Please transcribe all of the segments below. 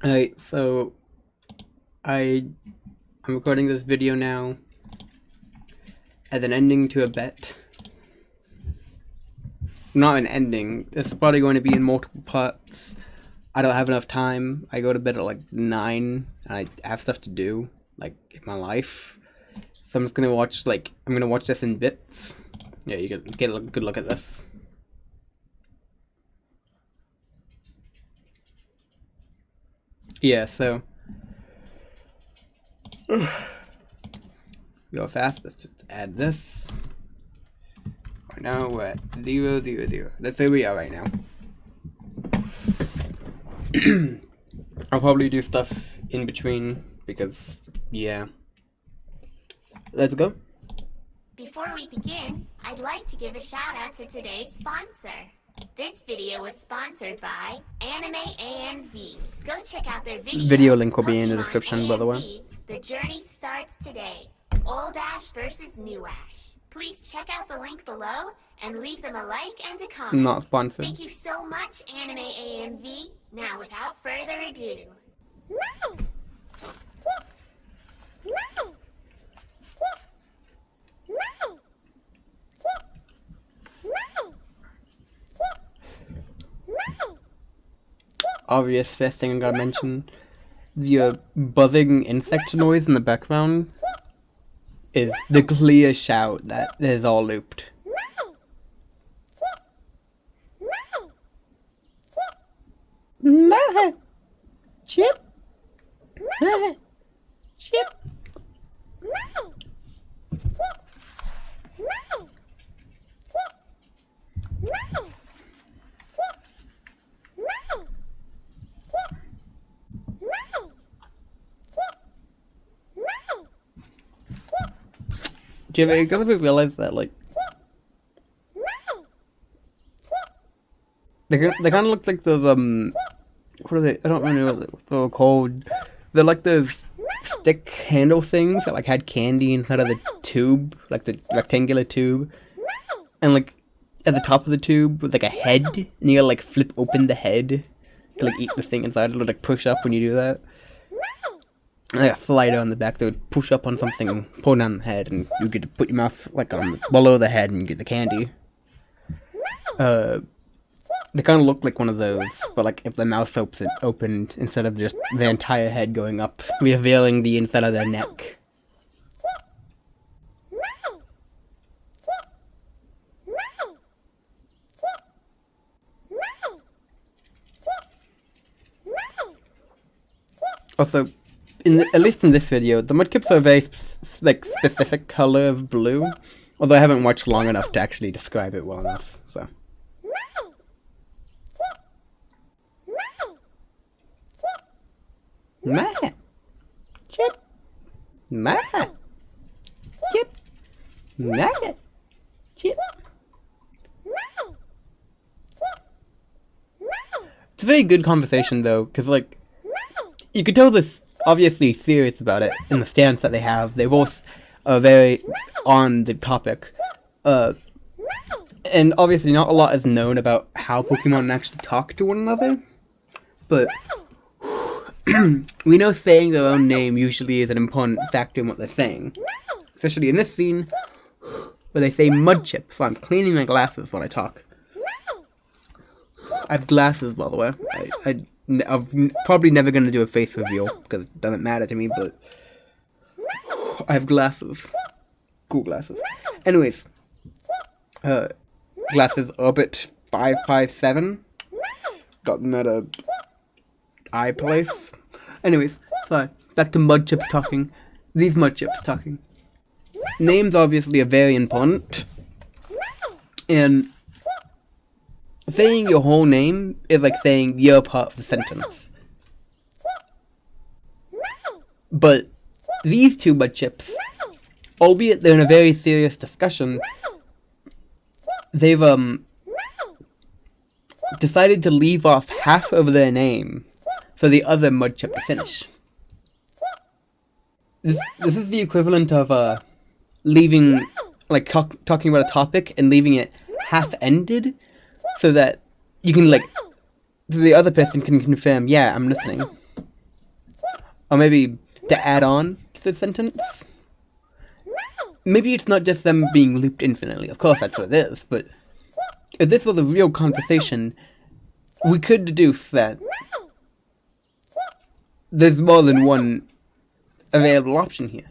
Alright, so I'm recording this video now as an ending to a bet. Not an ending. It's probably going to be in multiple parts. I don't have enough time. I go to bed at like 9 and I have stuff to do, like in my life. So I'm just gonna watch I'm gonna watch this in bits. Yeah, you get a good look at this. Yeah, so go fast. Let's just add this. Right now we're at 0, 0, 0. That's where we are right now. I'll probably do stuff in between because, yeah. Let's go. Before we begin, I'd like to give a shout out to today's sponsor. This video was sponsored by Anime ANV. Go check out their Video link will be in the description, by the way. The journey starts today. Old Ash versus New Ash. Please check out the link below and leave them a like and a comment. Not sponsored. Thank you so much, Anime ANV. Now, without further ado. Obvious first thing I gotta mention, the buzzing insect noise in the background is the clear shout that is all looped. Chip. Chip. Do you ever realize that, like, they kind of look like those, what are they? I don't really know what they're called. They're like those stick handle things that, like, had candy inside of the tube, like the rectangular tube. And, like, at the top of the tube with, like, a head, and you gotta, like, flip open the head to, like, eat the thing inside. It'll, like, push up when you do that. Like a slider on the back that would push up on something and pull down the head, and you get to put your mouth like on below the head and you get the candy. They kind of look like one of those, but like if the mouth opened instead of just the entire head going up, revealing the inside of their neck. Also, at least in this video, the Mudkips are a very specific color of blue, although I haven't watched long enough to actually describe it well enough, so. Matt! Chip! Matt! Chip! Matt! Chip! It's a very good conversation though, because like, you could tell this obviously serious about it in the stance that they have. They both are very on the topic. And obviously not a lot is known about how Pokemon actually talk to one another. But we know saying their own name usually is an important factor in what they're saying. Especially in this scene where they say Mudkip, so I'm cleaning my glasses when I talk. I have glasses, by the way. I'm probably never going to do a face reveal, because it doesn't matter to me, but I have glasses. Cool glasses. Anyways, glasses Orbit 557. Got them at a eye place. Anyways, sorry. Back to Mudchips talking. These Mudchips talking. Names obviously are very important. And saying your whole name is like saying you're part of the sentence. But these two Mudchips, albeit they're in a very serious discussion, they've decided to leave off half of their name for the other Mudchip to finish. This is the equivalent of leaving, like, talking about a topic and leaving it half-ended, so that you can, like, so the other person can confirm, yeah, I'm listening. Or maybe to add on to the sentence. Maybe it's not just them being looped infinitely. Of course, that's what it is. But if this was a real conversation, we could deduce that there's more than one available option here.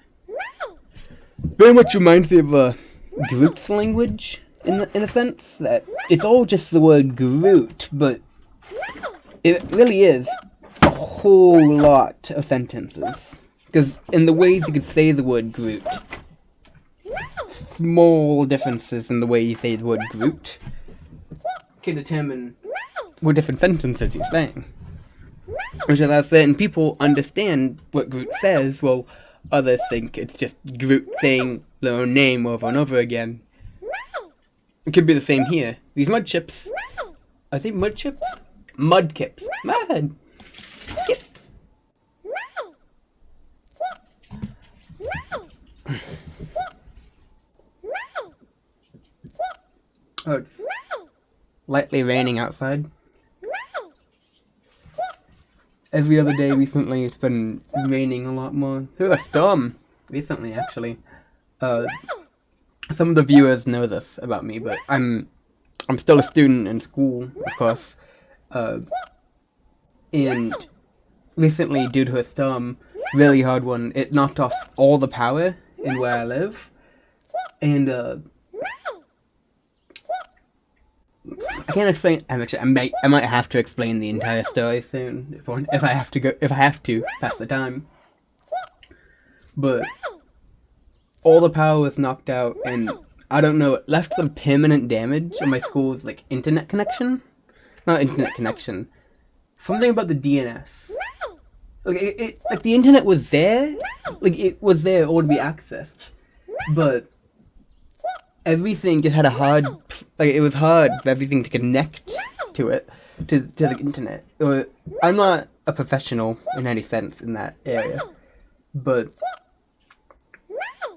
Very much reminds me of Groot's language, in a sense, that it's all just the word Groot, but it really is a whole lot of sentences. Because in the ways you could say the word Groot, small differences in the way you say the word Groot can determine what different sentences you're saying. Which is, as certain people understand what Groot says, while others think it's just Groot saying their own name over and over again. It could be the same here. These Mudkips, I think Mudkips? Mudkips. Mud! Kip. Oh, it's lightly raining outside. Every other day recently it's been raining a lot more. There was a storm recently, actually. Some of the viewers know this about me, but I'm still a student in school, of course. And recently, due to a storm, really hard one, it knocked off all the power in where I live. And I can't explain. I might have to explain the entire story soon if I have to pass the time. But all the power was knocked out, and I don't know. It left some permanent damage on my school's internet connection. Not internet connection. Something about the DNS. The internet was there. It was there all to be accessed, but everything just had a hard, it was hard for everything to connect to it, to the internet. I'm not a professional in any sense in that area, but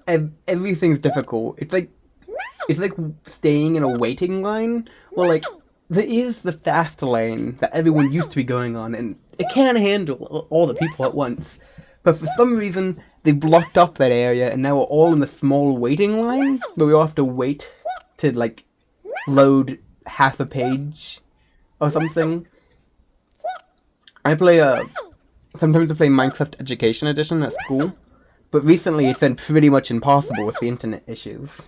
everything's difficult. It's like staying in a waiting line. Well, there is the fast lane that everyone used to be going on, and it can't handle all the people at once. But for some reason, they blocked off that area, and now we're all in a small waiting line, where we all have to wait to, load half a page or something. Sometimes I play Minecraft Education Edition at school, but recently it's been pretty much impossible with the internet issues.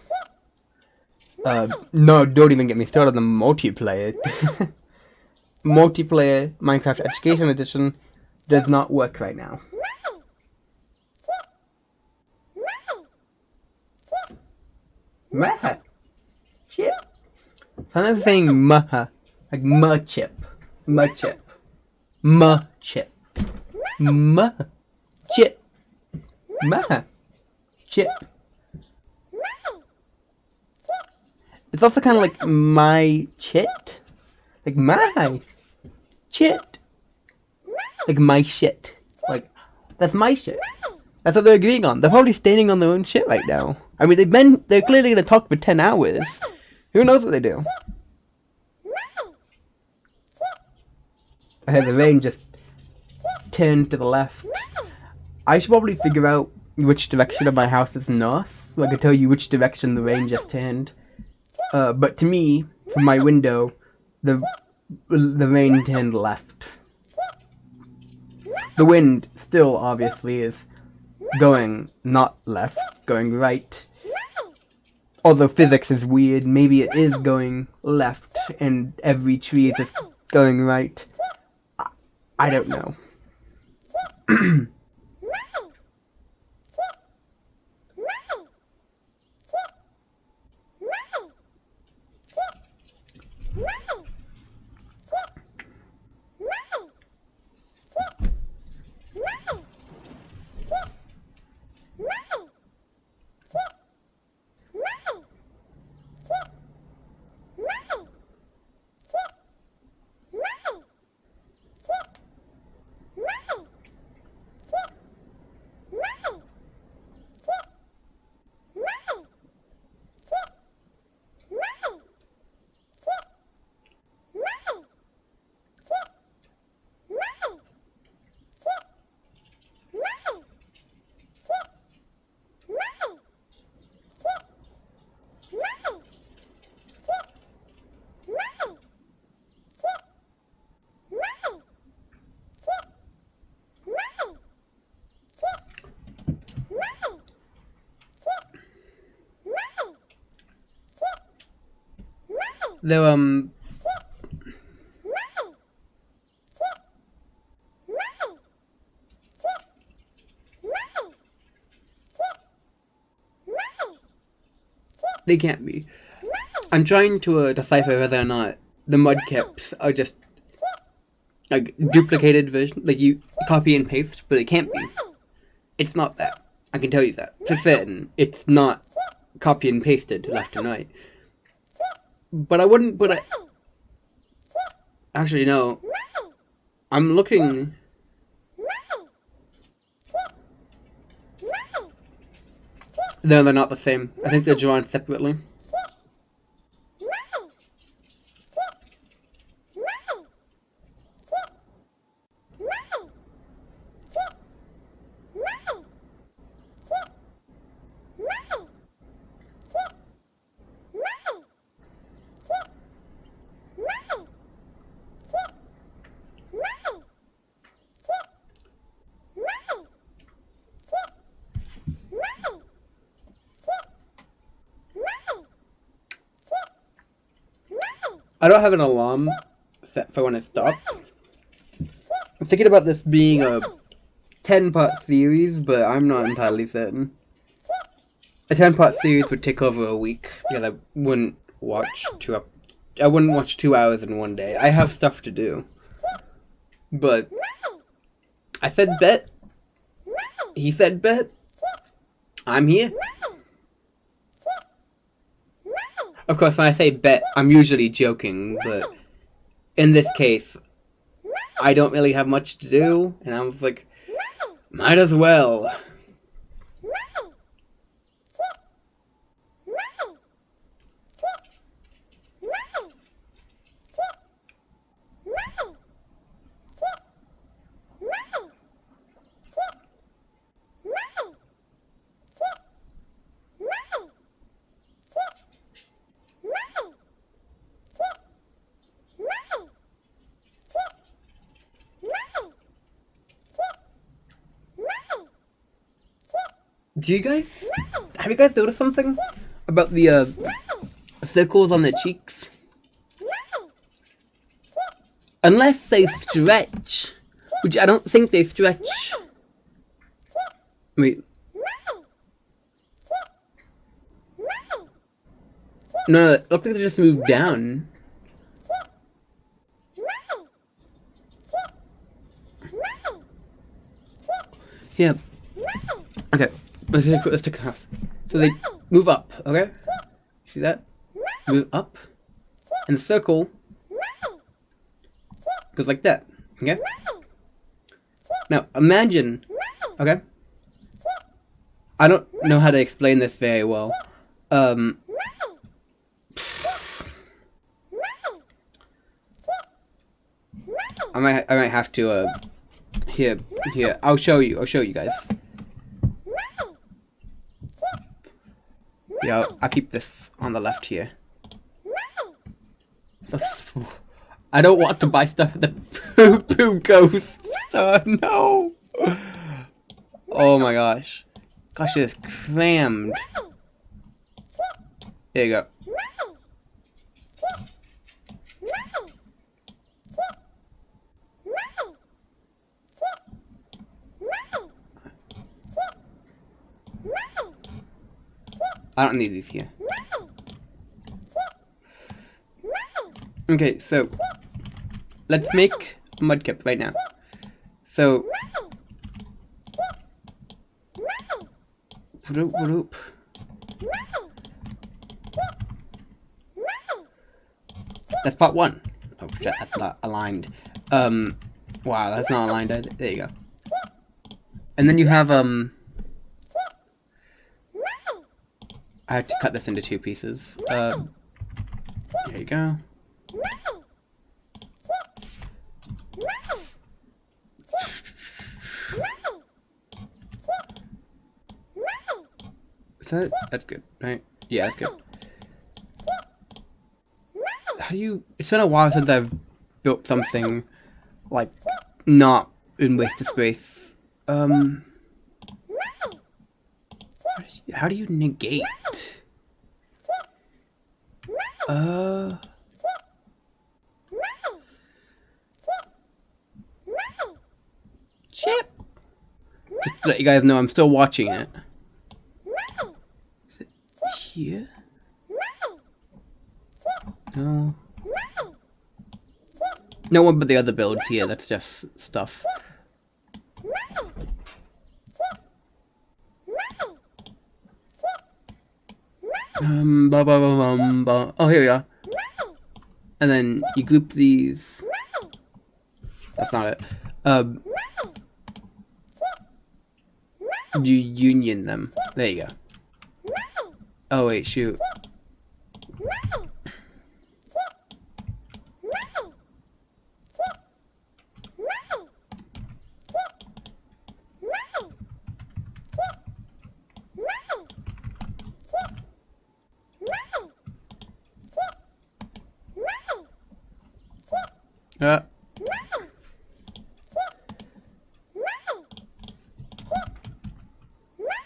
No, don't even get me started on multiplayer. Multiplayer Minecraft Education Edition does not work right now. Maha. Chip. Sometimes saying maha. Like Mudchip. Mudchip. Mudchip. Mudchip. Maha. Chip. It's also kind of like my chit. Like my chit. Like my shit. That's my shit. That's what they're agreeing on. They're probably standing on their own shit right now. I mean, they're clearly gonna talk for 10 hours. Who knows what they do? I heard the rain just turned to the left. I should probably figure out which direction of my house is north, so I can tell you which direction the rain just turned. But to me, from my window, the rain turned left. The wind still obviously is going not left, going right. Although physics is weird, maybe it is going left and every tree is just going right. I don't know. They're, they can't be. I'm trying to decipher whether or not the Mudkips are just like duplicated version, like you copy and paste, but it can't be. It's not that. I can tell you that for certain. It's not copy and pasted left and right. But I wouldn't put it. Actually, no. I'm looking. No, they're not the same. I think they're drawn separately. I don't have an alarm set for when it stops. I'm thinking about this being a 10-part series, but I'm not entirely certain. A 10-part series would take over a week because I wouldn't watch 2 hours in one day. I have stuff to do. But I said bet. He said bet. I'm here. Of course, when I say bet, I'm usually joking, but in this case, I don't really have much to do, and I was like, might as well. Have you guys noticed something about the circles on their cheeks? Unless they stretch, which I don't think they stretch. Wait. No, it looks like they just moved down. Yeah. Okay. Let's take a half. So they move up, okay? See that? Move up. And the circle goes like that, okay? Now, imagine, okay? I don't know how to explain this very well. I might have to, here, I'll show you guys. Yeah, I'll keep this on the left here. I don't want to buy stuff that poo ghosts. No. Oh my gosh. Gosh, it's crammed. There you go. I don't need these here. Okay, so let's make Mudkip right now. So that's part one. Oh shit, that's not aligned. Wow, that's not aligned. There you go. And then you have I have to cut this into 2 pieces. There you go. That's good, right? Yeah, that's good. How do you... It's been a while since I've built something, like, not in waste of space. How do you negate? Chip. Just to let you guys know I'm still watching it. Is it here? No. No one but the other builds here, that's just stuff. Oh, here we are. And then you group these. That's not it. You union them. There you go. Oh wait, shoot.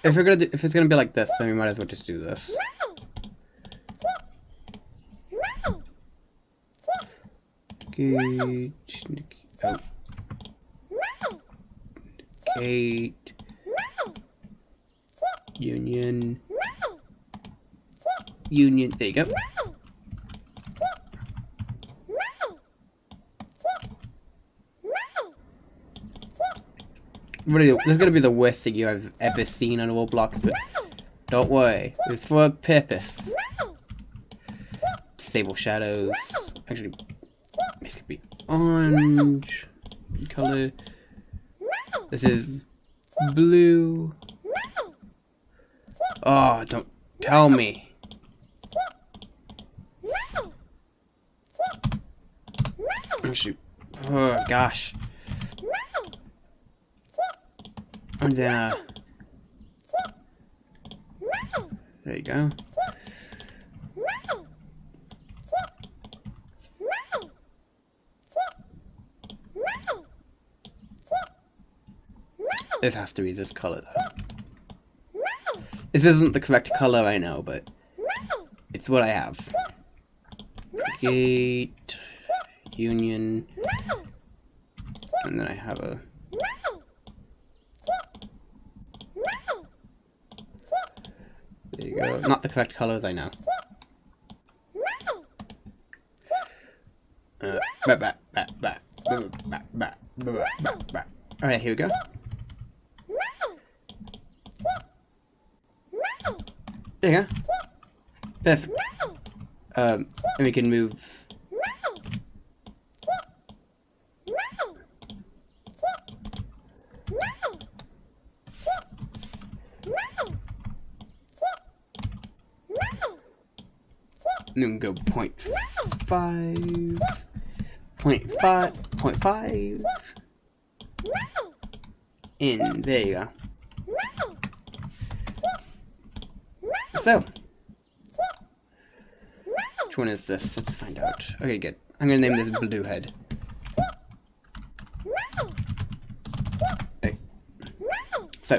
If it's gonna be like this, then we might as well just do this. Gate, oh. Gate, union, union. There you go. Really, this is gonna be the worst thing I've ever seen on Roblox, but don't worry, it's for a purpose. Disable shadows. Actually, this could be orange color. This is blue. Oh, don't tell me. Actually, oh gosh. And then, there you go. This has to be this color, though. This isn't the correct color, I know, but it's what I have. Gate, union, and then I have a... There you go. Not the correct colors, I know. Alright, here we go. There you go. Perfect. And we can move. And then go 0.5, 0.5, and there you go. So, which one is this? Let's find out. Okay, good. I'm gonna name this Blue Head. Okay. So,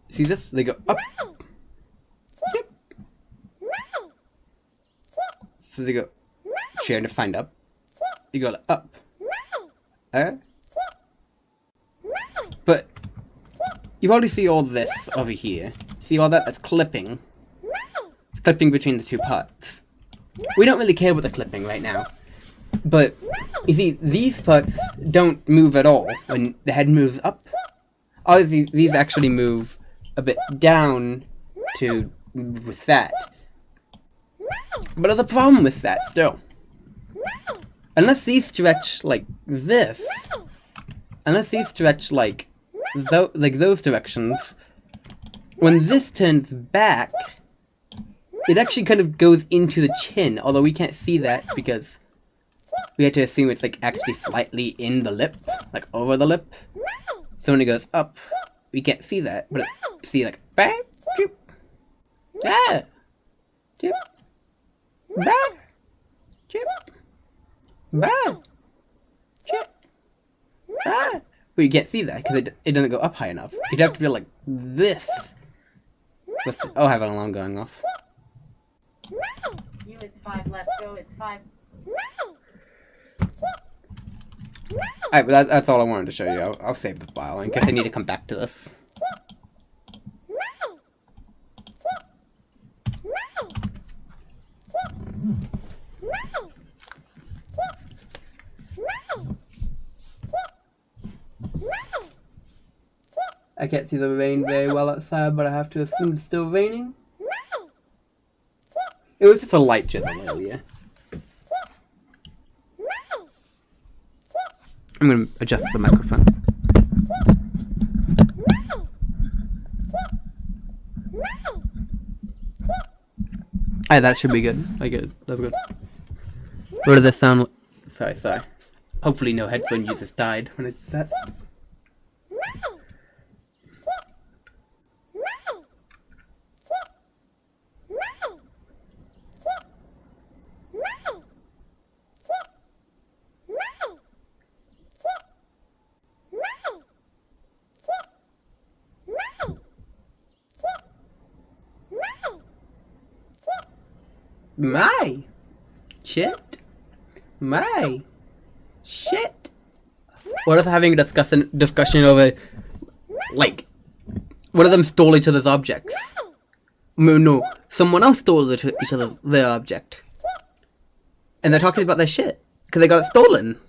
see this? They go up. Yep. So they go chair to find up. You go up. But you already see all this over here. See all that? That's clipping. It's clipping between the two parts. We don't really care about the clipping right now. But you see, these parts don't move at all when the head moves up. Obviously, these actually move a bit down to move with that. But there's a problem with that still. Unless these stretch like this, unless these stretch like those directions, when this turns back, it actually kind of goes into the chin, although we can't see that because we have to assume it's like actually slightly in the lip, like over the lip. So when it goes up, we can't see that, but see like bang, chip, ah, chip, bang, chip, bang, chip, ah. But you can't see that because it doesn't go up high enough. You'd have to be like this. Oh, I have an alarm going off. It's 5, let's go, it's 5. Alright, but that's all I wanted to show you. I'll save the file in case I need to come back to this. I can't see the rain very well outside, but I have to assume it's still raining. It was just a light drizzle earlier. I'm gonna adjust the microphone. Alright, that should be good. That's good. What does this sound like? Sorry. Hopefully no headphone users died when I did that. My shit. My shit. What if having a discussion over, like, one of them stole each other's objects? No, someone else stole their object, and they're talking about their shit because they got it stolen.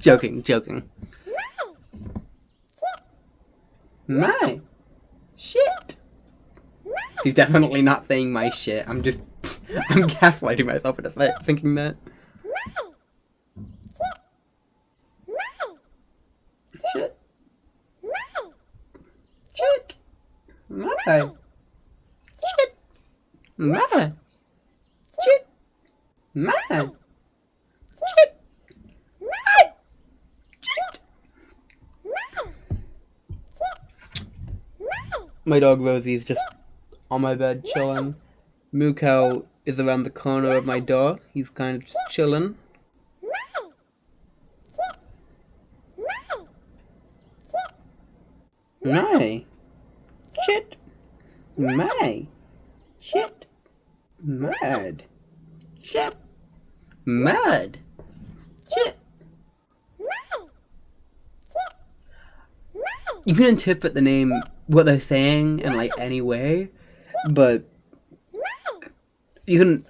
Joking. My shit. He's definitely not saying my shit. I'm gaslighting myself into thinking that. Shit. Shit. My. Shit. My. Shit. My. Shit. My. Shit. My dog Rosie's just on my bed chilling. Mookow is around the corner of my door. He's kind of just chilling. My shit. My shit. Mad. Shit. Mad. Shit. You can interpret the name, what they're saying in like any way, but you can,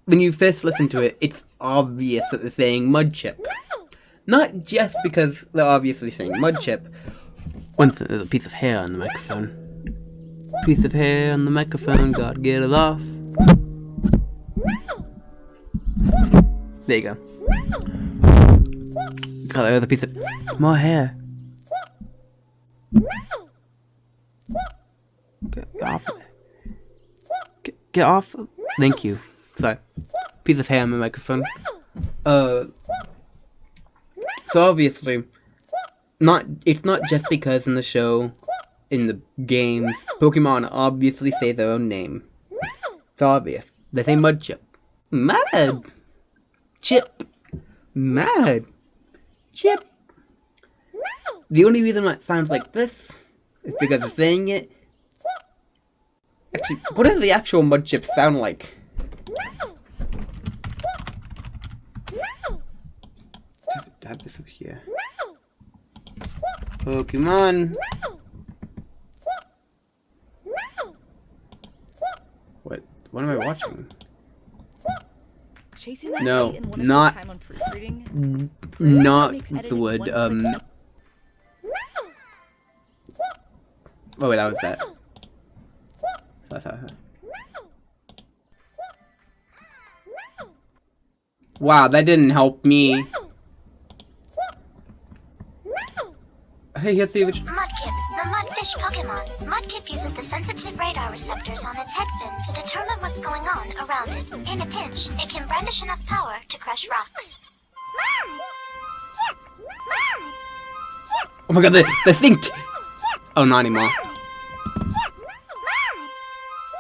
when you first listen to it, it's obvious that they're saying Mudchip. Not just because they're obviously saying Mudchip. There's a piece of hair on the microphone. Piece of hair on the microphone, gotta get it off. There you go. God, there's a piece of more hair. Get off of it. Get off. Thank you. Sorry. Piece of hair on my microphone. So obviously, it's not just because in the show, in the games, Pokemon obviously say their own name. It's obvious. They say Mudchip. Mad. Chip. Mad. Chip. The only reason why it sounds like this is because of saying it. Actually, what does the actual Mudchip sound like? Have this over here. Pokemon. What am I watching? No, not the wood. Oh wait, that was that. Wow, that didn't help me. Hey, here's the Mudkip, the mudfish Pokemon. Mudkip uses the sensitive radar receptors on its head fin to determine what's going on around it. In a pinch, it can brandish enough power to crush rocks. Oh my god, the thing. Oh, not anymore.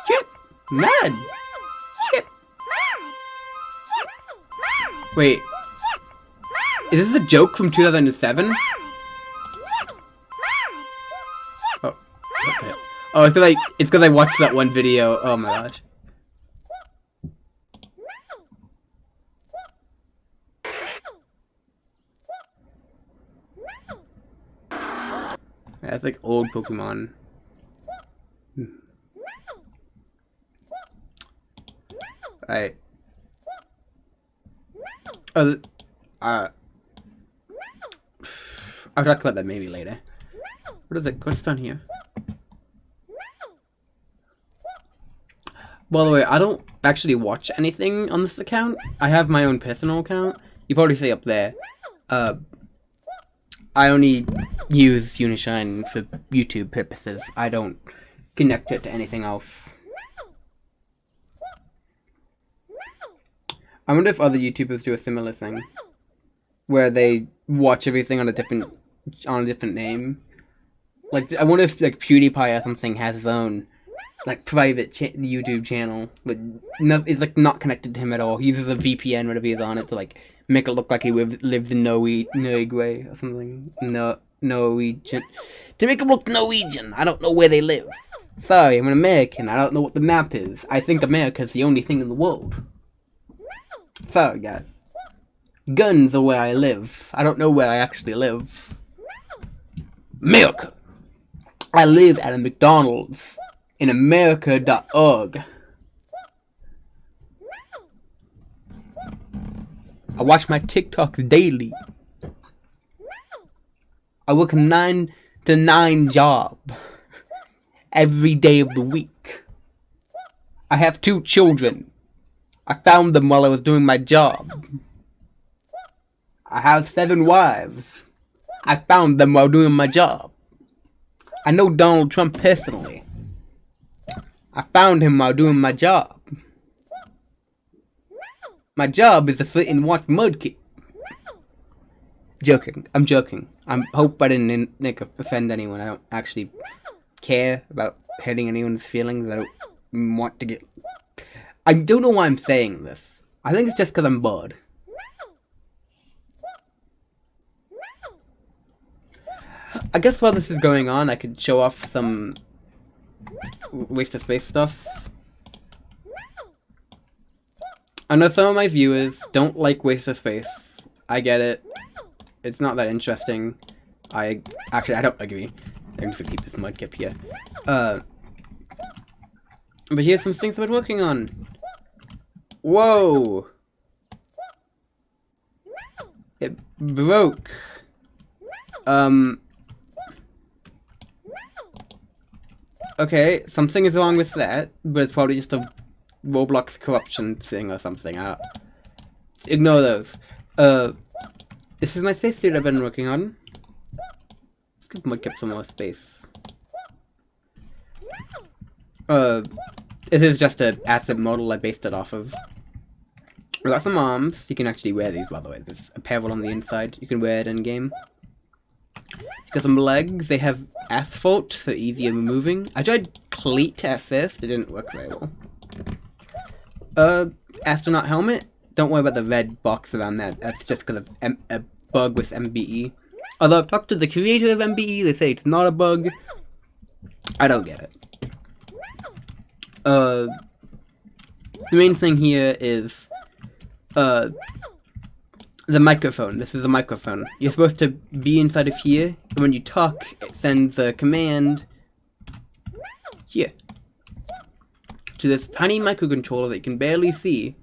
Chip, mad. Chip. Wait, is this a joke from 2007? Oh, it's because I watched that one video. Oh my gosh. That's like old Pokemon. Right. Oh, I'll talk about that maybe later. What is it? What's down here? By the way, I don't actually watch anything on this account. I have my own personal account. You probably see up there. I only use Unishine for YouTube purposes. I don't connect it to anything else. I wonder if other YouTubers do a similar thing, where they watch everything on a different name. Like, I wonder if like PewDiePie or something has his own like private YouTube channel, but it's like not connected to him at all. He uses a VPN whenever he's on it to like make it look like he lives in Norway or something. Norwegian. To make it look Norwegian. I don't know where they live. Sorry, I'm an American. I don't know what the map is. I think America's the only thing in the world. Sorry, guys. Guns are where I live. I don't know where I actually live. America. I live at a McDonald's in America.org. I watch my TikToks daily. I work a 9 to 9 job every day of the week. I have 2 children. I found them while I was doing my job. I have 7 wives. I found them while doing my job. I know Donald Trump personally. I found him while doing my job. My job is to sit and watch Mudkips. Joking. I'm joking. I hope I didn't offend anyone. I don't actually care about hurting anyone's feelings. I don't want to get... I don't know why I'm saying this. I think it's just because I'm bored. I guess while this is going on, I could show off some waste of space stuff. I know some of my viewers don't like waste of space. I get it. It's not that interesting. I don't agree. I'm just gonna keep this Mudkip here. But here's some things I've been working on. Whoa! It broke. Okay, something is wrong with that, but it's probably just a Roblox corruption thing or something. Ignore those. This is my spacesuit I've been working on. Let's give Mudkip some more space. This is just an acid model I based it off of. We got some arms. You can actually wear these, by the way. There's a pebble on the inside. You can wear it in game. You got some legs. They have asphalt, so easier moving. I tried cleat at first. It didn't work very well. Astronaut helmet. Don't worry about the red box around that. That's just because of a bug with MBE. Although I've talked to the creator of MBE, they say it's not a bug. I don't get it. The main thing here is the microphone. This is a microphone. You're supposed to be inside of here, and when you talk, it sends a command here to this tiny microcontroller that you can barely see.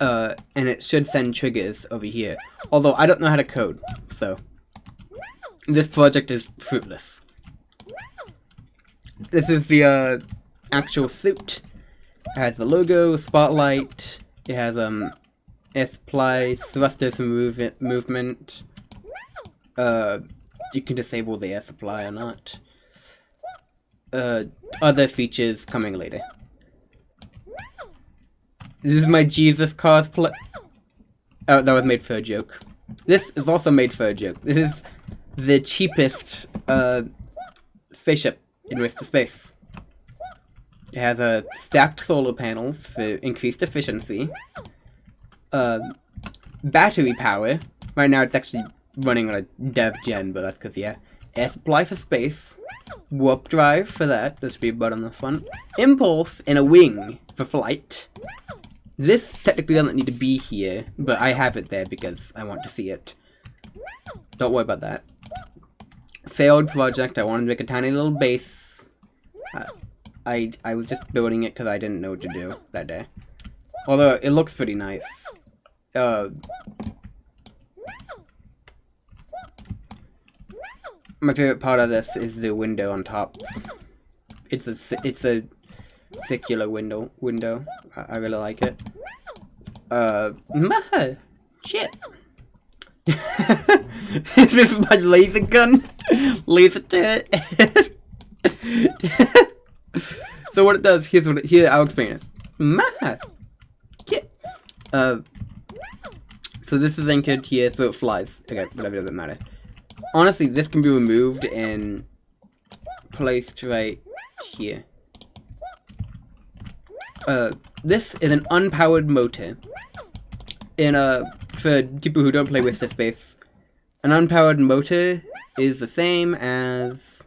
And it should send triggers over here. Although I don't know how to code, so this project is fruitless. This is the actual suit. It has the logo, spotlight. It has air supply, thrusters for movement. You can disable the air supply or not. Other features coming later. This is my Jesus cosplay. Oh, that was made for a joke. This is also made for a joke. This is the cheapest spaceship in Waste of Space. It has stacked solar panels for increased efficiency. Battery power. Right now it's actually running on a dev gen, but that's because, yeah. Air supply for space. Warp drive for that. There should be a button on the front. Impulse and a wing for flight. This technically doesn't need to be here, but I have it there because I want to see it. Don't worry about that. failed project. I wanted to make a tiny little base. I was just building it because I didn't know what to do that day. Although, it looks pretty nice. My favorite part of this is the window on top. It's a circular window. I really like it. Shit. This is my laser gun. Laser turret. So what it does, here I'll explain it. Shit. So this is anchored here, so it flies. Okay, whatever, doesn't matter. Honestly, this can be removed and placed right here. This is an unpowered motor. And for people who don't play with this space, an unpowered motor is the same as...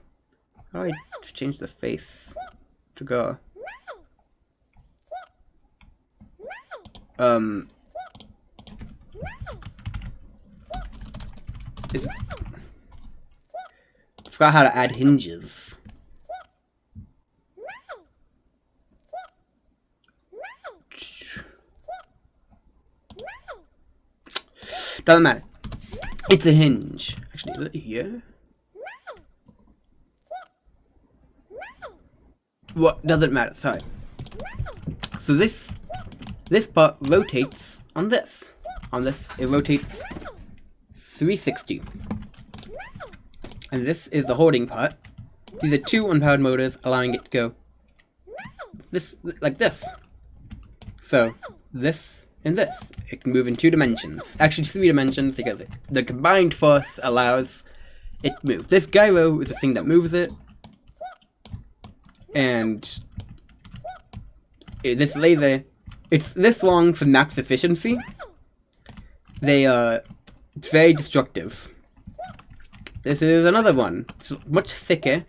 How do I change the face to go? Forgot how to add hinges. Doesn't matter. It's a hinge. Actually, is it here? What? Doesn't matter. Sorry. So this part rotates on this. On this, it rotates 360. And this is the holding part. These are two unpowered motors, allowing it to go this like this. So this and this. It can move in 2 dimensions. Actually 3 dimensions, because the combined force allows it to move. This gyro is the thing that moves it. And this laser, it's this long for max efficiency. It's very destructive. This is another one. It's much thicker.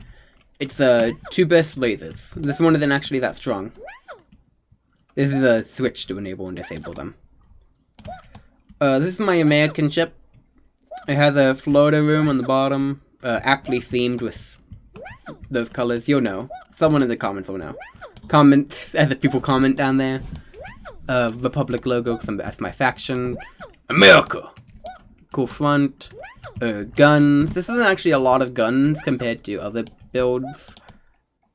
It's 2 burst lasers. This one isn't actually that strong. This is a switch to enable and disable them. This is my American ship. It has a floater room on the bottom, aptly themed with those colors. You'll know. Someone in the comments will know. Comments, as the people comment down there. Republic logo, because that's my faction. America! Cool front. Guns. This isn't actually a lot of guns compared to other builds.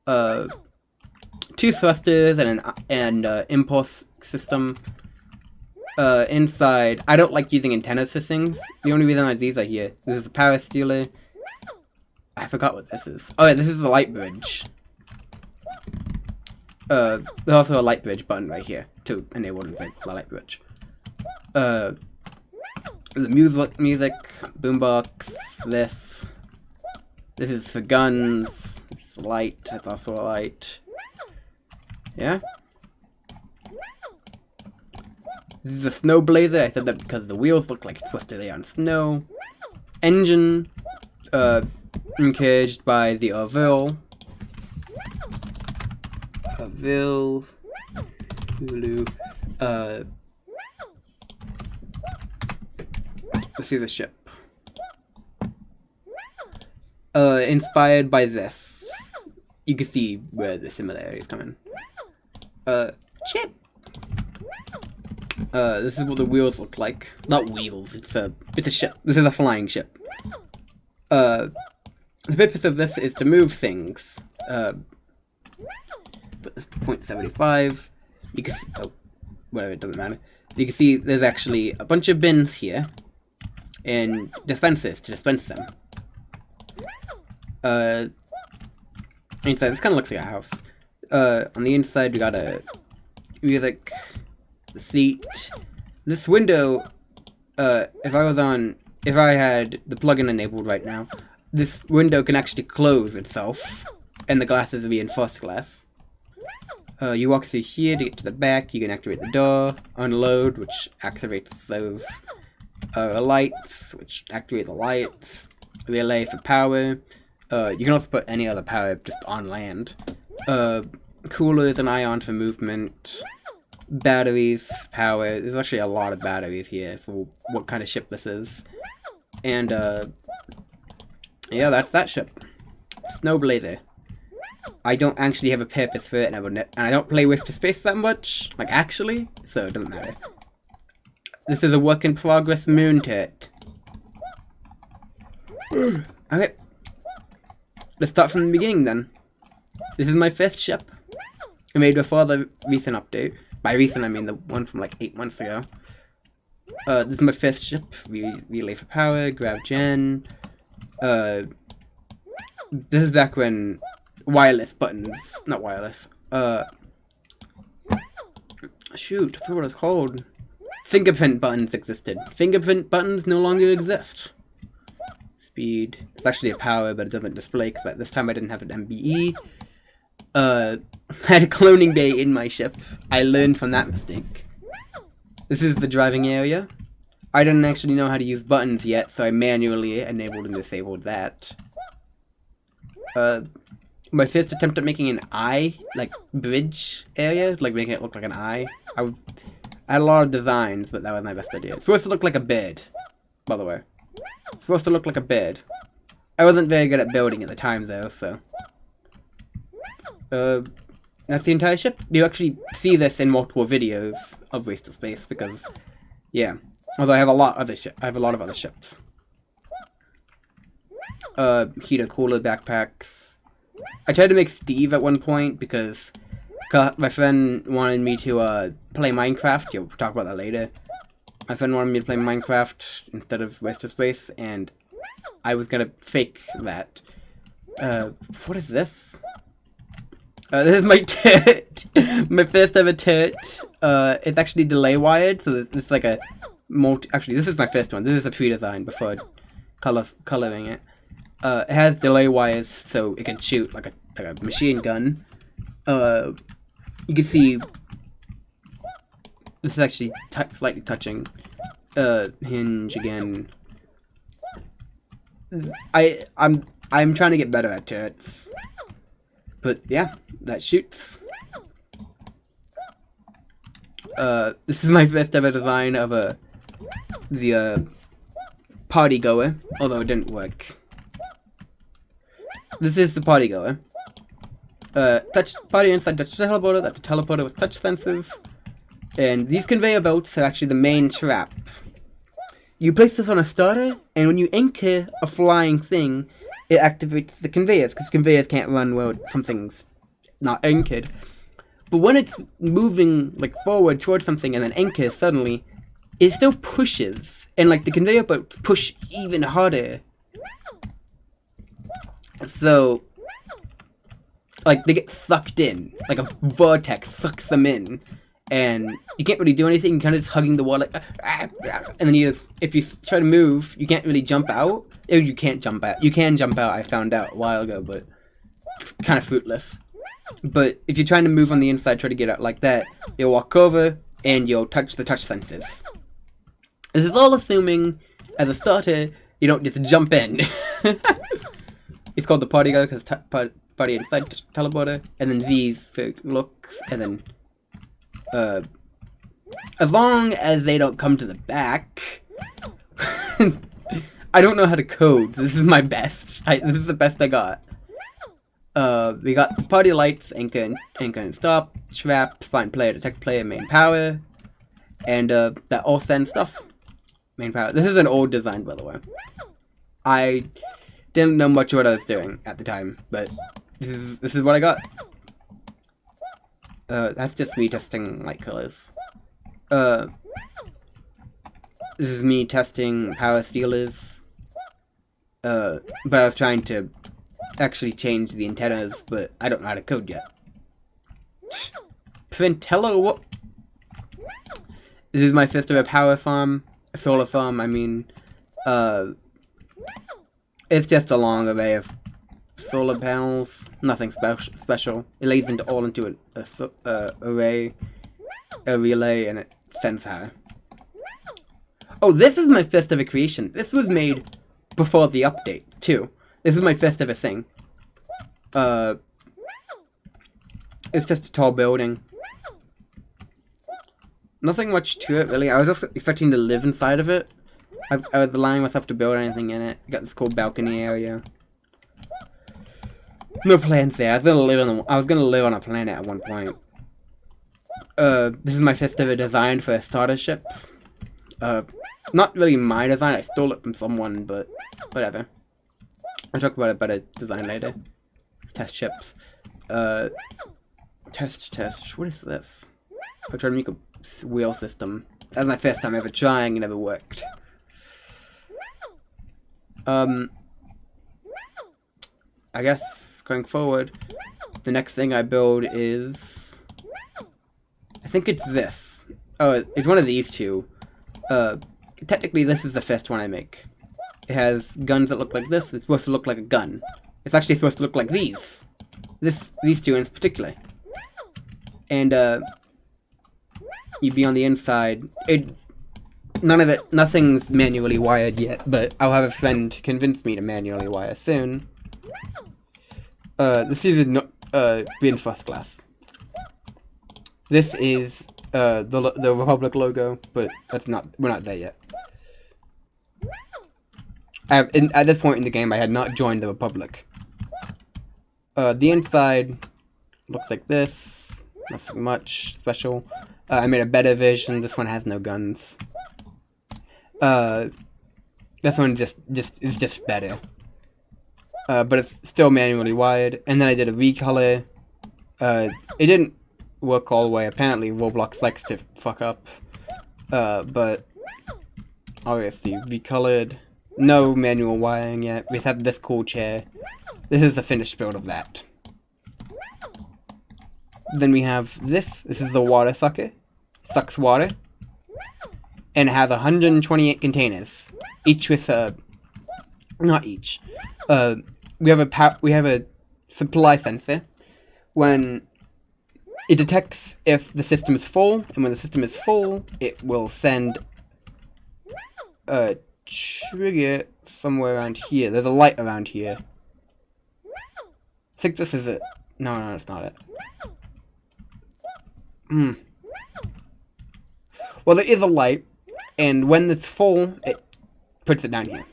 2 thrusters and an impulse system. Inside, I don't like using antennas for things. The only reason these are here. This is a power stealer. I forgot what this is. Oh yeah, this is the light bridge. There's also a light bridge button right here to enable the light bridge. The music, boombox, this is for guns, it's a light, that's also a light. Yeah? This is a snow blazer, I said that because the wheels look like it's supposed to lay on snow. Engine, encouraged by the Orville. Hulu, let's see the ship. Inspired by this. You can see where the similarities come in. Ship! This is what the wheels look like. Not wheels, it's a ship. This is a flying ship. The purpose of this is to move things. But this 0.75. You can see, oh, whatever, it doesn't matter. You can see there's actually a bunch of bins here. And dispensers to dispense them. Inside, this kind of looks like a house. On the inside, we got a music, the seat. This window, if I had the plugin enabled right now, this window can actually close itself, and the glasses will be in first glass. You walk through here to get to the back. You can activate the door, unload, which activates those lights, which activate the lights, relay for power. You can also put any other power just on land. Coolers and ion for movement. Batteries, power. There's actually a lot of batteries here for what kind of ship this is. And Yeah, that's that ship. Snowblazer. I don't actually have a purpose for it, and I don't play Waste to Space that much, like actually, so it doesn't matter. This is a work in progress moon turret. Okay. Let's start from the beginning then. This is my first ship. I made before the recent update. By recent, I mean the one from like 8 months ago. This is my first ship. Relay for power, grab gen. This is back when wireless buttons, not wireless. Shoot, I forgot what it's called. Fingerprint buttons existed. Fingerprint buttons no longer exist. Speed. It's actually a power, but it doesn't display because this time I didn't have an MBE. I had a cloning bay in my ship. I learned from that mistake. This is the driving area. I didn't actually know how to use buttons yet, so I manually enabled and disabled that. My first attempt at making an eye, like, bridge area, like making it look like an eye. I had a lot of designs, but that was my best idea. It's supposed to look like a bird, by the way. It's supposed to look like a bird. I wasn't very good at building at the time, though, so... that's the entire ship. You actually see this in multiple videos of Waste of Space, because... Yeah. Although I have a lot of other ships. Heater cooler backpacks. I tried to make Steve at one point because my friend wanted me to play Minecraft. We'll talk about that later. My friend wanted me to play Minecraft instead of Waste of Space, and I was gonna fake that. What is this? This is my turret. My first ever turret. It's actually delay wired, so this is like a actually, this is my first one. This is a pre-design before coloring it. It has delay wires, so it can shoot like a machine gun. You can see this is actually slightly touching. Hinge again. I'm trying to get better at turrets, but yeah, that shoots. This is my first ever design of the party goer, although it didn't work. This is the party goer. Touch party inside touch teleporter. That's a teleporter with touch sensors. And these conveyor belts are actually the main trap. You place this on a starter, and when you anchor a flying thing, it activates the conveyors, because conveyors can't run where something's not anchored. But when it's moving like forward towards something and then anchors suddenly, it still pushes, and like the conveyor belts push even harder. So, like they get sucked in, like a vortex sucks them in, and you can't really do anything. You're kind of just hugging the wall, like, and then if you try to move, you can't really jump out. You can't jump out. You can jump out. I found out a while ago, but it's kind of fruitless. But if you're trying to move on the inside, try to get out like that, you'll walk over and you'll touch the touch sensors. This is all assuming, as a starter, you don't just jump in. It's called the party go because party inside teleporter, and then V's for looks, and then as long as they don't come to the back. I don't know how to code. This is my best. This is the best I got. We got party lights, anchor and stop, trap, find player, detect player, main power, and that all send stuff. Main power. This is an old design, by the way. I didn't know much of what I was doing at the time, but this is what I got. That's just me testing light colors. This is me testing power stealers. But I was trying to actually change the antennas, but I don't know how to code yet. Printello, what? This is my first ever power farm, solar farm, I mean. It's just a long array of solar panels, nothing special. It lays all into a array, a relay, and it sends power. Oh, this is my first ever creation. This was made before the update, too. This is my first ever thing. It's just a tall building. Nothing much to it, really. I was just expecting to live inside of it. I was allowing myself to build anything in it. Got this cool balcony area. No plans there. I was gonna live on a planet at one point. This is my first ever design for a starter ship. Not really my design. I stole it from someone, but whatever. I'll talk about a better design later. Test ships. Test. What is this? I'm trying to make a wheel system. That was my first time ever trying. It never worked. I guess going forward, the next thing I build is, I think it's this. Oh, it's one of these two. Technically this is the first one I make. It has guns that look like this. It's supposed to look like a gun. It's actually supposed to look like these. These two in particular. And you'd be on the inside. Nothing's manually wired yet, but I'll have a friend convince me to manually wire soon. This is reinforced glass. This is the Republic logo, but we're not there yet. At this point in the game, I had not joined the Republic. The inside looks like this. Nothing much special. I made a better version. This one has no guns. This one is just better. But it's still manually wired. And then I did a recolor. It didn't work all the way. Apparently Roblox likes to fuck up. But obviously recolored. No manual wiring yet. We have this cool chair. This is the finished build of that. Then we have this. This is the water sucker. Sucks water. And it has 128 containers. Each with not each. We have a supply sensor. When it detects if the system is full, and when the system is full, it will send a trigger somewhere around here. There's a light around here. I think this is it. No, it's not it. Well, there is a light, and when it's full, it puts it down here.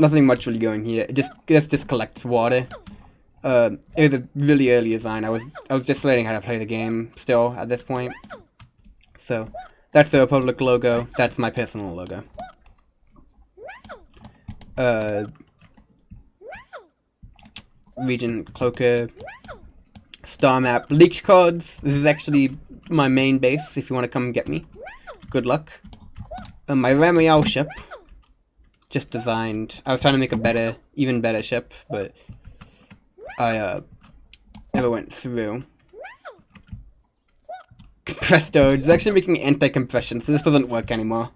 Nothing much really going here. This just collects water. It was a really early design. I was just learning how to play the game still at this point. So that's the Republic logo. That's my personal logo. Region cloaker. Star map. Leaked cards. This is actually my main base if you want to come and get me. Good luck. My Ramiel ship. Just designed. I was trying to make a even better ship, but I never went through. Compressed storage. It's actually making anti-compression, so this doesn't work anymore.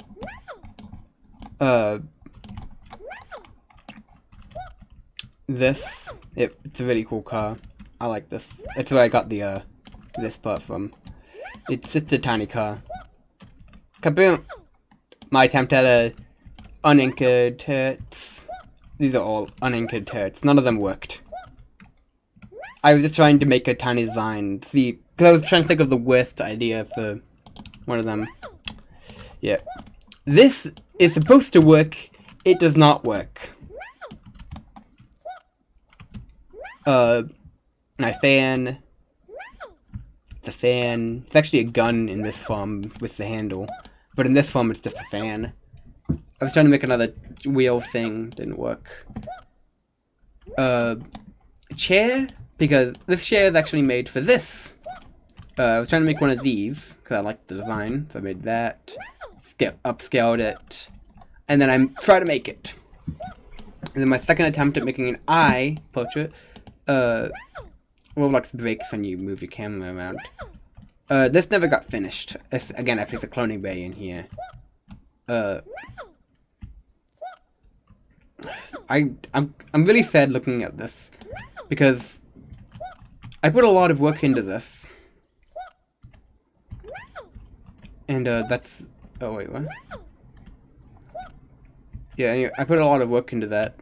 It's a really cool car. I like this. It's where I got the this part from. It's just a tiny car. Kaboom! My attempt at unanchored turrets. These are all unanchored turrets. None of them worked. I was just trying to make a tiny design. See, because I was trying to think of the worst idea for one of them. Yeah. This is supposed to work. It does not work. My fan. The fan. It's actually a gun in this form with the handle. But in this form, it's just a fan. I was trying to make another wheel thing. Didn't work. Chair. Because this chair is actually made for this. I was trying to make one of these. Because I liked the design. So I made that. Upscaled it. And then I tried to make it. And then my second attempt at making an eye portrait. Roblox breaks when you move your camera around. This never got finished. Again, I placed a cloning bay in here. I'm really sad looking at this because I put a lot of work into this, and that's. Oh wait, what? Yeah, anyway, I put a lot of work into that,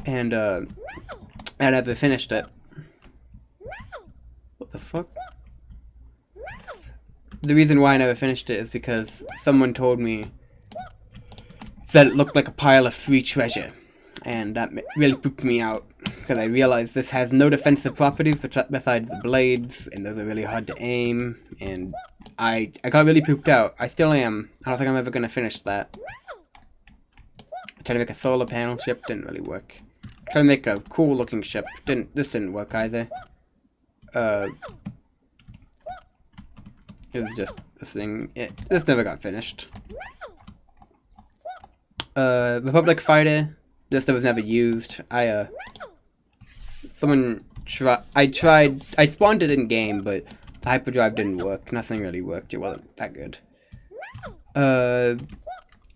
and I never finished it. What the fuck? The reason why I never finished it is because someone told me that it looked like a pile of free treasure. and that really pooped me out, because I realized this has no defensive properties besides the blades, and those are really hard to aim, and I got really pooped out. I still am. I don't think I'm ever gonna finish that. I tried to make a solar panel ship, didn't really work. Tried to make a cool looking ship, this didn't work either. It was just this thing. This never got finished. Republic Fighter. This was never used. I spawned it in game, but the hyperdrive didn't work. Nothing really worked. It wasn't that good.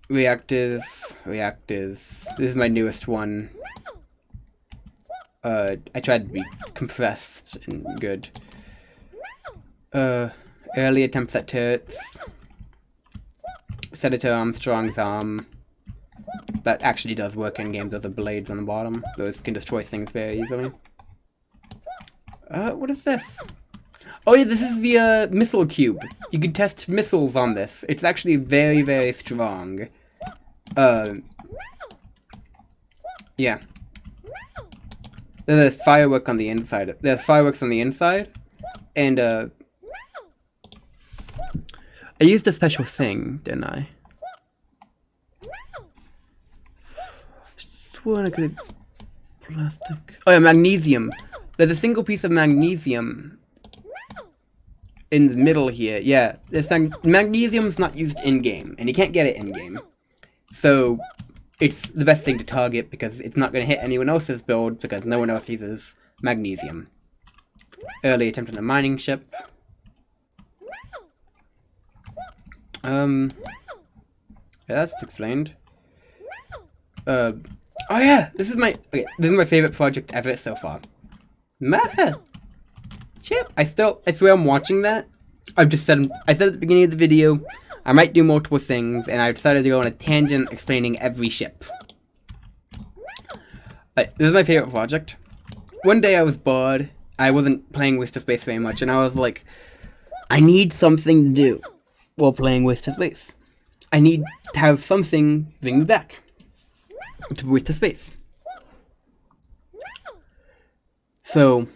Reactors. This is my newest one. I tried to be compressed and good. Early attempts at turrets. Senator Armstrong's arm. That actually does work in games. Those are blades on the bottom. Those can destroy things very easily. What is this? Oh yeah, this is the missile cube. You can test missiles on this. It's actually very, very strong. Yeah. There's a firework on the inside. There's fireworks on the inside, and I used a special thing, didn't I? Sworn I could. Plastic. Oh yeah, magnesium. There's a single piece of magnesium in the middle here. Yeah, magnesium's not used in game, and you can't get it in game. So it's the best thing to target because it's not going to hit anyone else's build because no one else uses magnesium. Early attempt on a mining ship. Yeah, that's explained. Oh yeah, this is my favorite project ever so far. Chip. I swear I'm watching that. I said at the beginning of the video, I might do multiple things, and I decided to go on a tangent explaining every ship. This is my favorite project. One day I was bored. I wasn't playing Waste of Space very much, and I was like, I need something to do while playing Waste of Space. I need to have something bring me back to Waste of Space. So,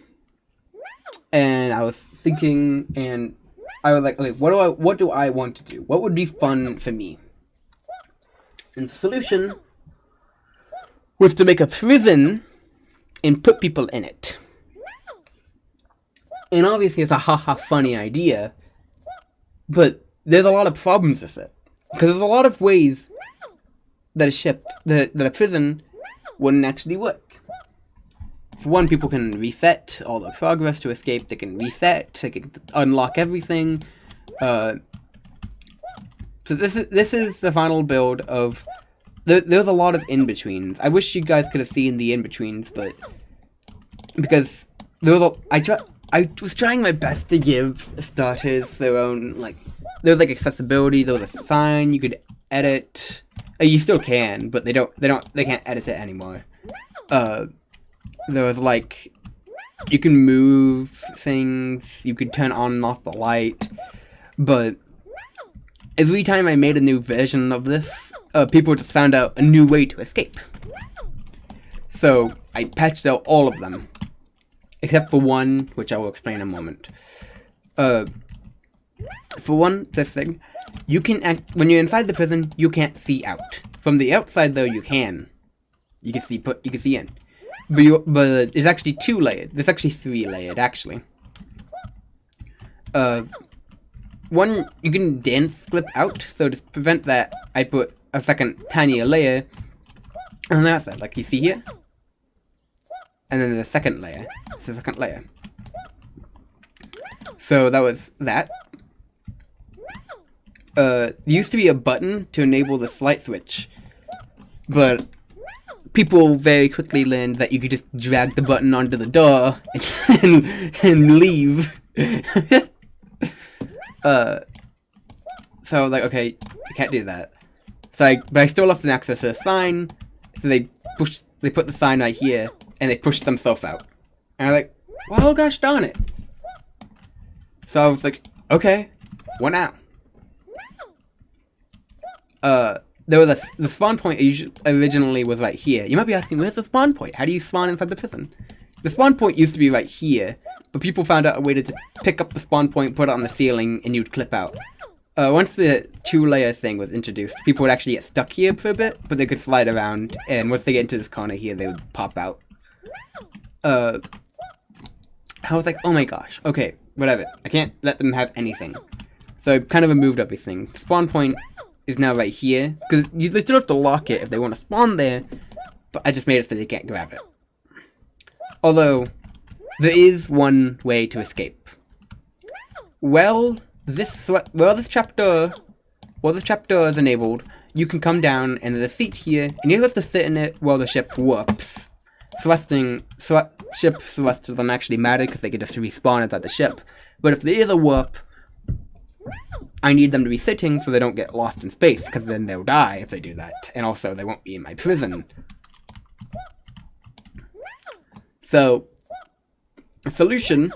and I was thinking, and I was like, okay, what do I want to do? What would be fun for me? And the solution was to make a prison and put people in it. And obviously it's a haha funny idea, but there's a lot of problems with it. Because there's a lot of ways that a prison wouldn't actually work. For one, people can reset all the progress to escape. They can reset. They can unlock everything. So this is the final build of. There's a lot of in-betweens. I wish you guys could have seen the in-betweens, but because I was trying my best to give starters their own there was accessibility. There was a sign you could edit. You still can, but they can't edit it anymore. There was you can move things, you could turn on and off the light, but every time I made a new version of this, people just found out a new way to escape. So I patched out all of them, except for one, which I will explain in a moment. For one, this thing, you can when you're inside the prison, you can't see out. From the outside, though, you can. You can see in. But it's actually 2 layered. There's actually 3 layered, actually. One, you can dance clip out, so to prevent that, I put a second tinier layer on that side, like you see here. And then the second layer. It's the second layer. So that was that. There used to be a button to enable the light switch, but people very quickly learned that you could just drag the button onto the door and leave. So I was like, okay, I can't do that. But I still left an access to a sign, so they put the sign right here, and they pushed themselves out. And I was like, well, gosh darn it. So I was like, okay, what now? there was the spawn point originally was right here. You might be asking, where's the spawn point? How do you spawn inside the prison? The spawn point used to be right here, but people found out a way to just pick up the spawn point, put it on the ceiling, and you'd clip out. Once the 2-layer thing was introduced, people would actually get stuck here for a bit, but they could slide around, and once they get into this corner here, they would pop out. I was like, oh my gosh, okay, whatever. I can't let them have anything. So I kind of removed everything. Spawn point is now right here, because they still have to lock it if they want to spawn there, but I just made it so they can't grab it. Although, there is one way to escape. This trapdoor is enabled, you can come down and there's a seat here, and you have to sit in it while the ship warps. Ship Celestials don't actually matter because they can just respawn inside the ship. But if there is a warp, I need them to be sitting so they don't get lost in space, because then they'll die if they do that. And also, they won't be in my prison. So, a solution...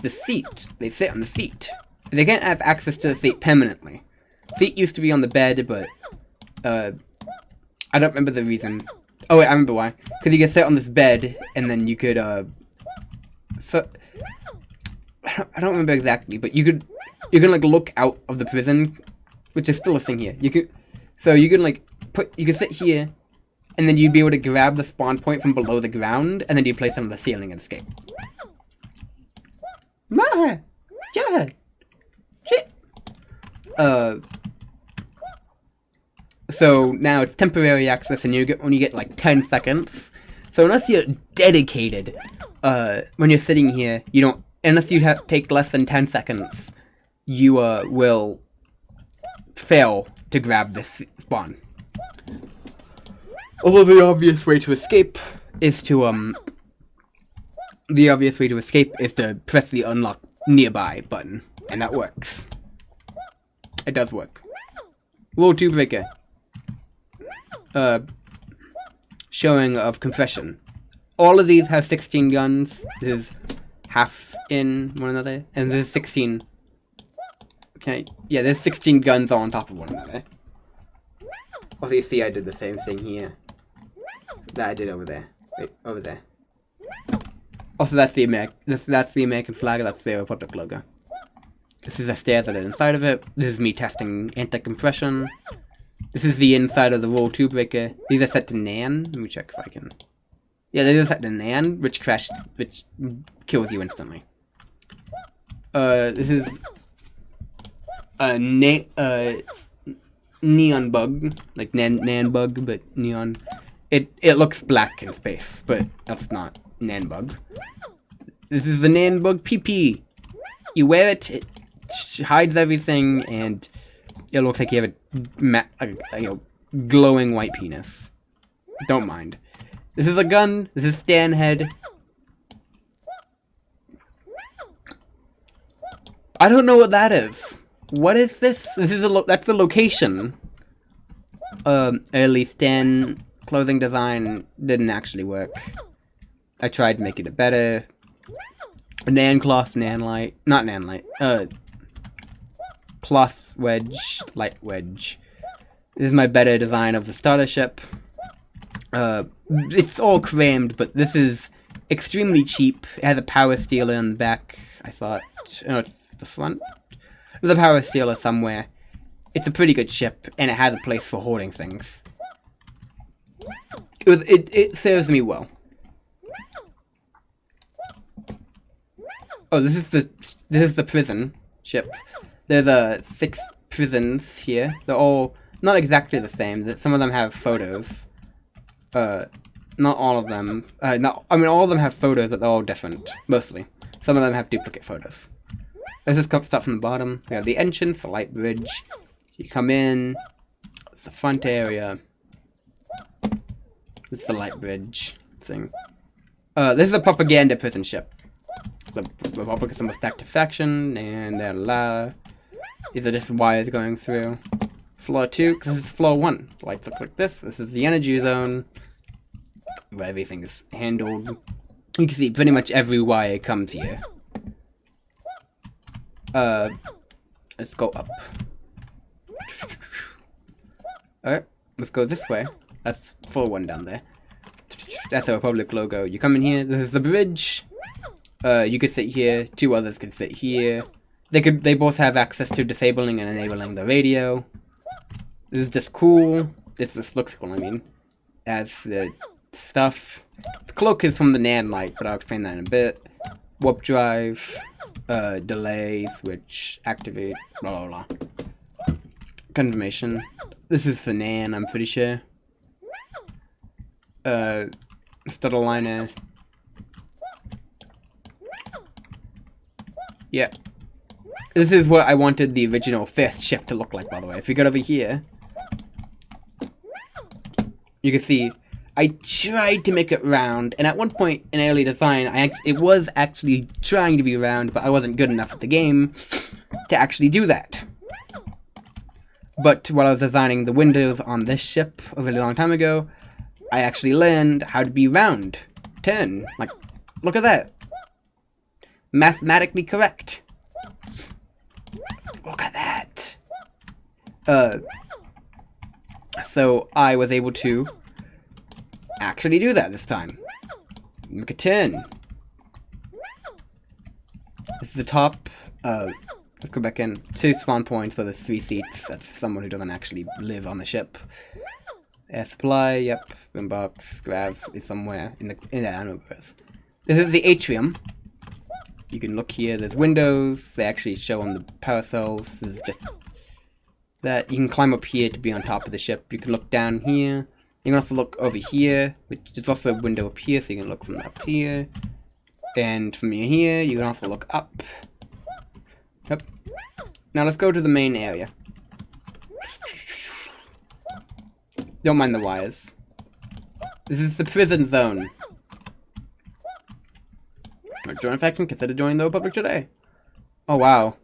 the seat. They sit on the seat. They can't have access to the seat permanently. Seat used to be on the bed, but, I don't remember the reason. Oh wait, I remember why. Because you could sit on this bed, and then you could, so... I don't remember exactly, but you can, like, look out of the prison, which is still a thing here. You can sit here, and then you'd be able to grab the spawn point from below the ground, and then you'd place it on the ceiling and escape. So now it's temporary access, and you only get like 10 seconds. So unless you're dedicated, when you're sitting here, you don't. Unless you take less than 10 seconds, you will fail to grab this spawn. Although the obvious way to escape is to press the unlock nearby button, and that works. It does work. Roll 2 breaker. Showing of compression. All of these have 16 guns. This is half in one another, and there's 16. Okay, yeah, there's 16 guns all on top of one another. Also, you see I did the same thing here that I did over there. Wait, over there. Also, that's the American flag. That's the Republic logo. This is the stairs that are inside of it. This is me testing anti-compression. This is the inside of the roll 2 breaker. These are set to NAN. Let me check if I can. Yeah, these are set to NAN, which kills you instantly. This is a neon bug, like nan bug, but neon. It looks black in space, but that's not nan bug. This is the nan bug PP. You wear it, it hides everything, and it looks like you have a glowing white penis. Don't mind. This is a gun. This is Stan head. I don't know what that is. What is this? This is that's the location. Early Stan clothing design didn't actually work. I tried making it better. Nan cloth, nan light, not nan light. Cloth wedge, light wedge. This is my better design of the starter ship. It's all crammed, but this is extremely cheap. It has a power stealer in the back. I thought, no, it's the front. There's a power stealer somewhere. It's a pretty good ship, and it has a place for hoarding things. It serves me well. Oh, this is the prison ship. There's 6 prisons here. They're all not exactly the same. Some of them have photos. Not all of them. I mean, all of them have photos, but they're all different. Mostly. Some of them have duplicate photos. Let's just start from the bottom. We have the entrance, the light bridge. You come in. It's the front area. It's the light bridge thing. This is a propaganda prison ship. The Republic is almost active faction, and these are just wires going through. Floor 2, because this is floor 1. Lights look like this. This is the energy zone, where everything is handled. You can see pretty much every wire comes here. Let's go up. Alright, let's go this way. That's full one down there. That's our Republic logo. You come in here, this is the bridge. You could sit here, 2 others could sit here. They both have access to disabling and enabling the radio. This is just cool. This just looks cool, I mean. As the stuff. The cloak is from the NAND light, but I'll explain that in a bit. Warp drive, delays, which activate, blah blah blah. Confirmation. This is for NAND, I'm pretty sure. Stutter liner. Yeah. This is what I wanted the original first ship to look like, by the way. If we go over here, you can see I tried to make it round, and at one point in early design, it was actually trying to be round, but I wasn't good enough at the game to actually do that. But while I was designing the windows on this ship a really long time ago, I actually learned how to be round. 10. Like, look at that. Mathematically correct. Look at that. So I was able to actually do that this time. Make a 10. This is the top. Let's go back in. 2 spawn points for the 3 seats. That's someone who doesn't actually live on the ship. Air supply, yep. Boombox, grav is somewhere in the universe. This is the atrium. You can look here, there's windows, they actually show on the power cells. This is just that. You can climb up here to be on top of the ship. You can look down here. You can also look over here, which is also a window up here, so you can look from up here. And from here, you can also look up. Yep. Now let's go to the main area. Don't mind the wires. This is the prison zone. Join a faction, consider joining the Republic today. Oh wow.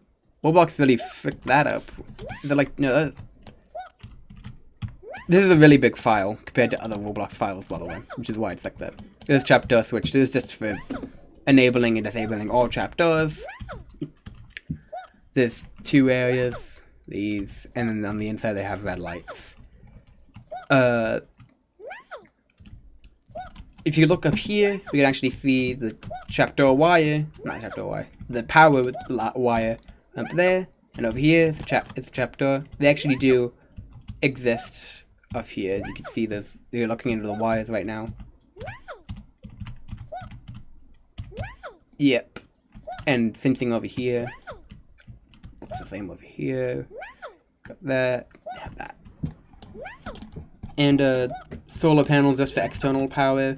Roblox really fricked that up. They're like, no, this is a really big file compared to other Roblox files, by the way, which is why it's like that. There's trapdoor switch. This is just for enabling and disabling all trapdoors. There's 2 areas, these, and then on the inside they have red lights. If you look up here, we can actually see the trapdoor wire, not trapdoor wire, the power wire up there, and over here it's a trapdoor. They actually do exist up here. As you can see, you're looking into the wires right now. Yep. And same thing over here. Looks the same over here. Got that. Have that. And solar panels just for external power.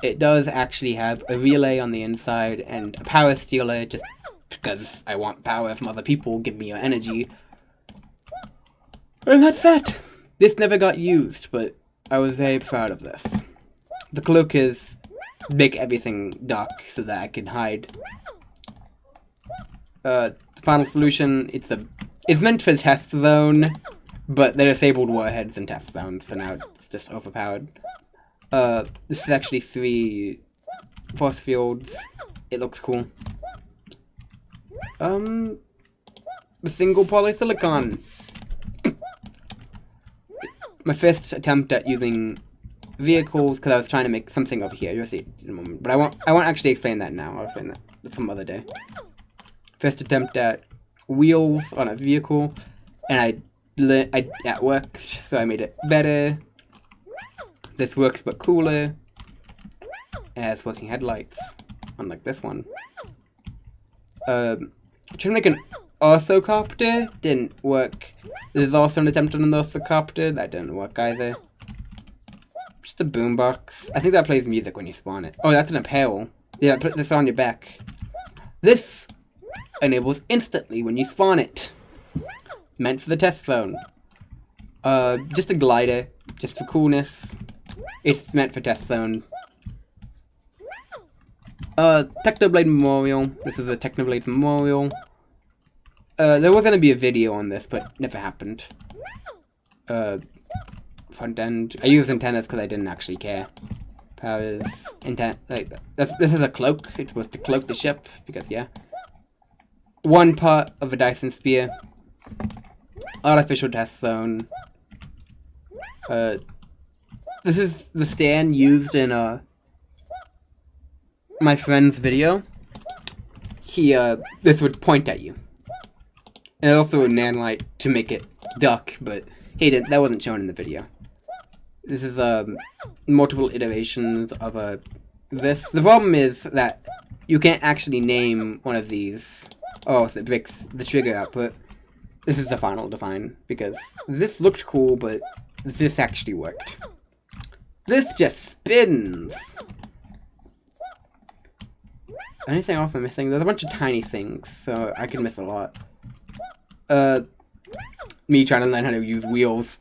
It does actually have a relay on the inside and a power stealer just because I want power from other people. Give me your energy. And that's that. This never got used, but I was very proud of this. The cloak is make everything dark so that I can hide. The final solution, it's meant for test zone, but they're disabled warheads in test zones, so now it's just overpowered. This is actually 3 force fields. It looks cool. The single polysilicon. My first attempt at using vehicles, because I was trying to make something over here. You'll see it in a moment. But I won't actually explain that now. I'll explain that some other day. First attempt at wheels on a vehicle, and that worked, so I made it better. This works but cooler. It has working headlights, unlike this one. Trying to make an orsocopter didn't work. This is also an attempt on an orsocopter. That didn't work either. Just a boombox. I think that plays music when you spawn it. Oh, that's an apparel. Yeah, put this on your back. This enables instantly when you spawn it. Meant for the test zone. Just a glider, just for coolness. It's meant for test zone. Technoblade Memorial. This is a Technoblade Memorial. There was gonna be a video on this, but never happened. Front end. I used antennas because I didn't actually care. Powers, intent, like this is a cloak. It's supposed to cloak the ship because yeah. 1 part of a Dyson spear. artificial test zone. This is the stand used in my friend's video. This would point at you. And also a nanlight to make it duck, but that wasn't shown in the video. This is multiple iterations of this. The problem is that you can't actually name one of these. Oh, so it breaks the trigger output. This is the final define, because this looked cool, but this actually worked. This just spins! Anything else I'm missing? There's a bunch of tiny things, so I could miss a lot. Me trying to learn how to use wheels.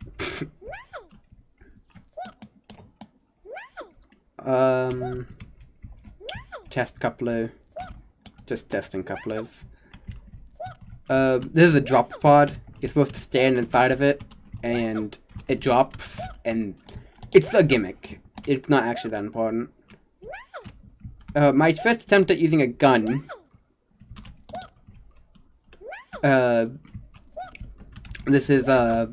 Test coupler. Just testing couplers. This is a drop pod. You're supposed to stand inside of it, and it drops, and it's a gimmick. It's not actually that important. My first attempt at using a gun. This is a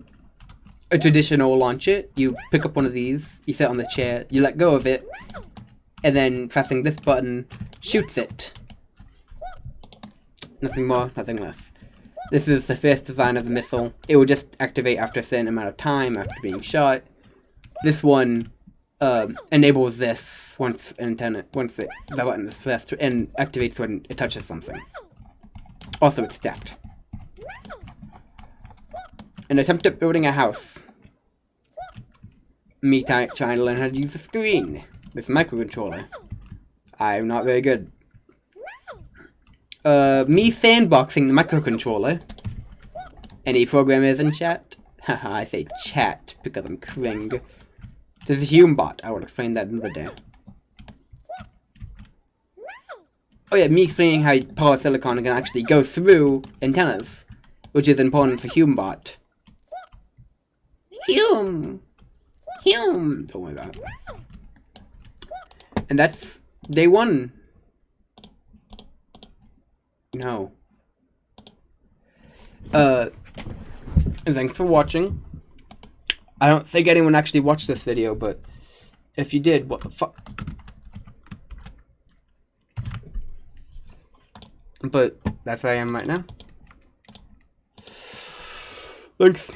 traditional launcher. You pick up one of these, you sit on the chair, you let go of it, and then pressing this button shoots it. Nothing more, nothing less. This is the first design of the missile. It will just activate after a certain amount of time after being shot. This one enables this once the button is pressed, and activates when it touches something. Also, it's stacked. An attempt at building a house. Me trying to learn how to use the screen. This microcontroller. I'm not very good. Me sandboxing the microcontroller. Any programmers in chat? Haha, I say chat because I'm cring. This is HumeBot. I will explain that another day. Oh yeah, me explaining how polysilicon can actually go through antennas, which is important for HumeBot. Don't worry about it. And that's day 1. No. Thanks for watching. I don't think anyone actually watched this video, but if you did, what the fuck? But that's where I am right now. Thanks.